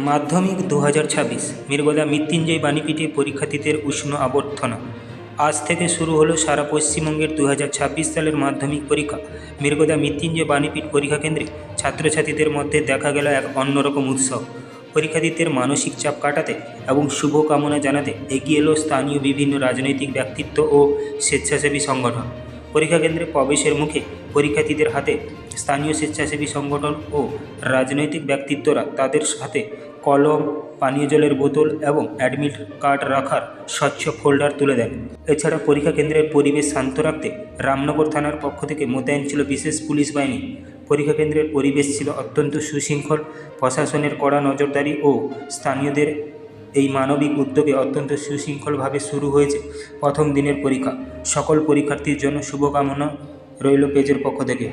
মাধ্যমিক 2026 মৃগদা মৃত্যুঞ্জয় বাণীপীঠে পরীক্ষার্থীদের উষ্ণ অভ্যর্থনা। আজ থেকে শুরু হলো সারা পশ্চিমবঙ্গের 2026 সালের মাধ্যমিক পরীক্ষা। মৃগদা মৃত্যুঞ্জয় বাণীপীঠ পরীক্ষা কেন্দ্রে ছাত্রছাত্রীদের মধ্যে দেখা গেল এক অন্যরকম উৎসব। পরীক্ষার্থীদের মানসিক চাপ কাটাতে এবং শুভকামনা জানাতে এগিয়ে এলো স্থানীয় বিভিন্ন রাজনৈতিক ব্যক্তিত্ব ও স্বেচ্ছাসেবী সংগঠন। পরীক্ষা কেন্দ্রে প্রবেশের মুখে পরীক্ষার্থীদের হাতে স্থানীয় স্বেচ্ছাসেবী সংগঠন ও রাজনৈতিক ব্যক্তিত্বরা তাদের হাতে কলম, পানীয় জলের বোতল এবং অ্যাডমিট কার্ড রাখার স্বচ্ছ ফোল্ডার তুলে দেন। এছাড়া পরীক্ষা কেন্দ্রের পরিবেশ শান্ত রাখতে রামনগর থানার পক্ষ থেকে মোতায়েন ছিল বিশেষ পুলিশ বাহিনী। পরীক্ষা কেন্দ্রের পরিবেশ ছিল অত্যন্ত সুশৃঙ্খল। প্রশাসনের কড়া নজরদারি ও স্থানীয়দের এই মানবিক উদ্যোগে অত্যন্ত সুশৃঙ্খলভাবে শুরু হয়েছে প্রথম দিনের পরীক্ষা। সকল পরীক্ষার্থীর জন্য শুভকামনা রইল পেজের পক্ষ থেকে।